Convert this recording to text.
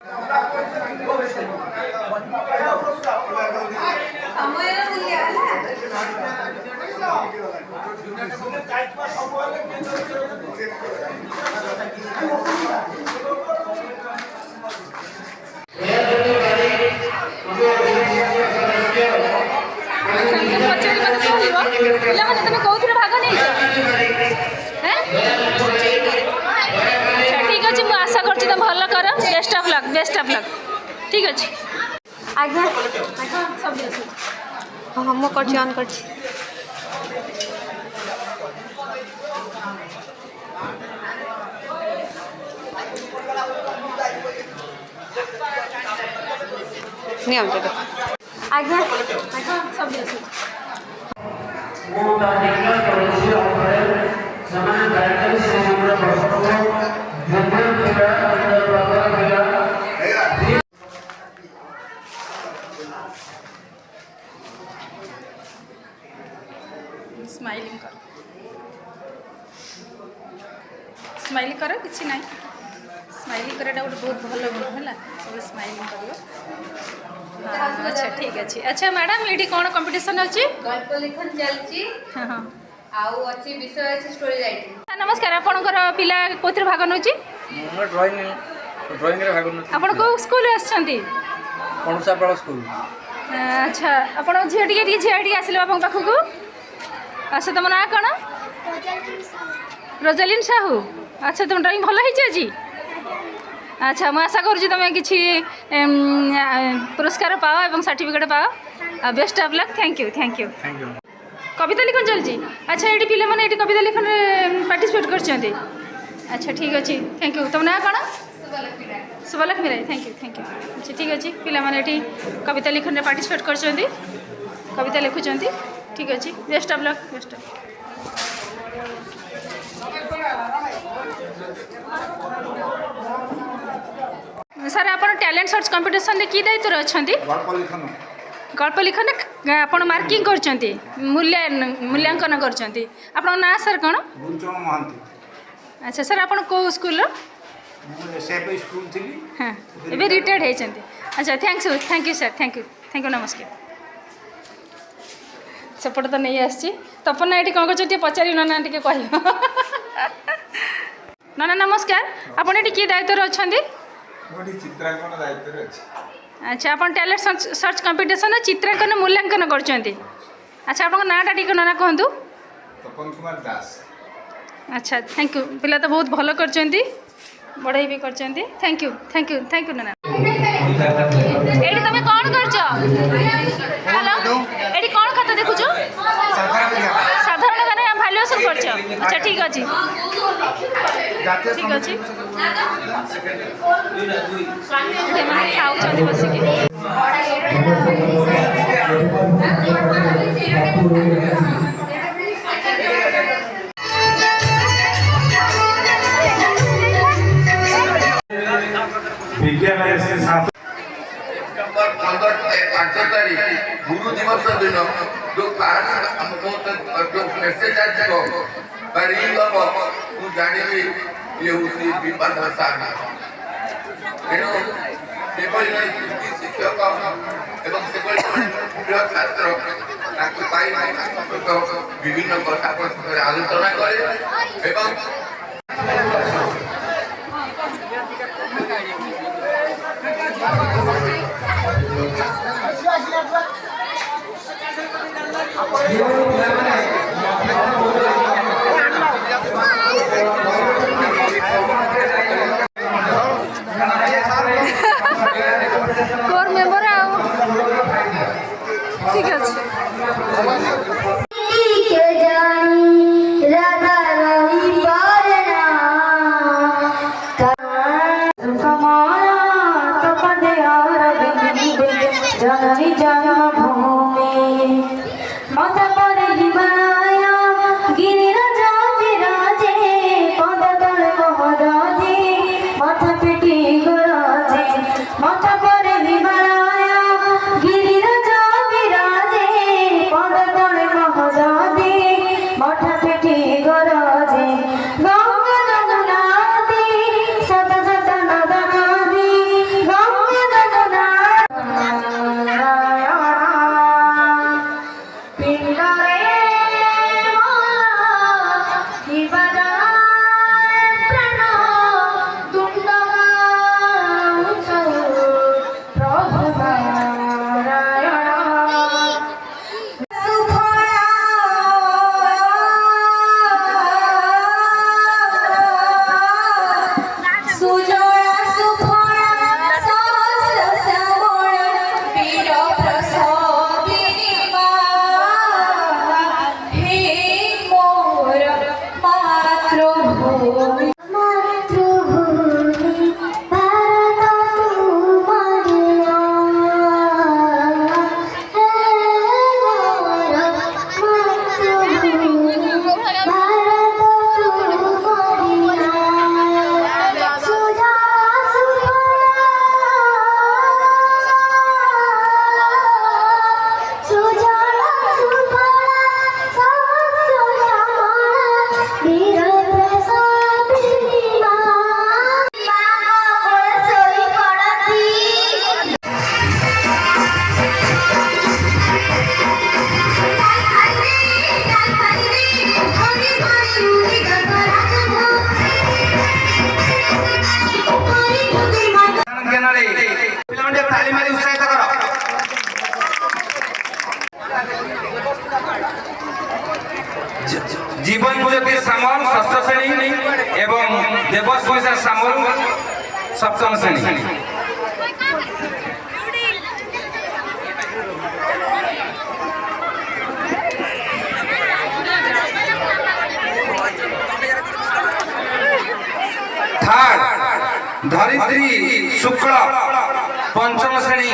ପିଲାମାନେ ତମେ କୋଉଥିରେ ଭାଗ ନେଇଛ? ଠିକ୍ ଅଛି, ମୁଁ ଆଶା କରୁଛି ତମେ ଭଲ କର। Best of luck, best of luck. ଠିକ୍ ଅଛି। ଆଜ୍ଞା ଆଜ୍ଞା ସବୁ ଅଛି। ହଁ ହଁ ମୁଁ କରୁଛି, ଅନ୍ କରୁଛି। ନିୟମ ଆଜ୍ଞା ଆଜ୍ଞା ସବୁ ଅଛି। स्माइलिंग कर, स्माइल कर, किसी ना स्माइलिंग कराटा गोटे बहुत भल गुण है। सब स्माइलिंग कर। अच्छा ठीक अच्छे। अच्छा मैडम ये कौन कंपटीशन अच्छी? गल्प लिखन चलची। हाँ हाँ आउ अच्छी विषय अच्छी स्टोरी राइटिंग। नमस्कार, आपणकर पिला कोथि भाग नउची? ड्राइंग रे भाग नउची। आपण को स्कूल आछंती? पणसापाଳ स्कूल। अच्छा आपण झिया टिके झिया आसिले बाबा पाखु को। अच्छा तुम ना कौन? रोजालिन साहू। अच्छा तुम ड्राइंग भल है जी? अच्छा मुझे आशा करुँच तुम किसी पुरस्कार पाओ और सर्टिफिकेट पाओ। Best of luck. Thank you thank you. कविता लिखन चलती? अच्छा ये पिला माने ये कविता लिखन पार्टिसिपेट कर। अच्छा ठीक अच्छे, थैंक यू। तुम ना कौन? Subhalakshmi Rai. Thank you thank you. अच्छा ठीक अच्छे, पिला माने ये कविता लिखन में पार्टिसिपेट कर, कविता लिखुंट। ठीक अच्छे, best of luck, best of. Sir आप टैलेंट सर्च कंपटीशन में कि दायित्व अच्छा? गल्प लिखन आप मार्किंग कर मूल्यांकन कर। ना सर कौन? अच्छा सर आप स्कूल? हाँ ये रिटायर्ड होती। अच्छा thank you sir, thank you नमस्कार। सेपट तो नहीं आसी तपना ये कौन कर पचारि ना टे कह। ना नमस्कार, आपड़ ये कि दायित्व अच्छा? चित्रांकन दायित्व अछि। अच्छा आप टैलेंट सर्च कंपटीशन चित्रांकन मूल्यांकन कर। अच्छा आप नाटा टी ना कहतु? तपन कुमार दास। अच्छा थैंक यू, पिला तो बहुत भल कर, बढ़ई भी कर। Thank you thank you thank you. ना ये तुम कौन कर? हेलो ये कौन खाता देखु? साधारण गाने भैल्यूएशन कर। अच्छा ठीक अच्छे ठीक अच्छे। खाऊँ बसिक सितंबर 5 तारीख गुरु दिवस दिन जो जो मेसेज जानी ये विपद शिक्षक एवं छात्र विभिन्न कथा आलोचना करे। कोर मेंबर आओ ठीक अच्छे। जननी जन्मभूमि मत परिवार মাতৃভূমি মাতৃভূমি ভারত তোমারি হে মোর মাতৃভূমি ভারত তোমারি সুজা সুফলা ପିଲାମାନେ ତାଳି ମାରି ଉତ୍ସାହିତ କର। জীবন জ্যোতি সামল ষষ্ঠ শ্রেণী এবং দেবস্মিতা সামল সপ্তম শ্রেণী। থার্ড ধরিত্রী শুক্ল পঞ্চম শ্রেণী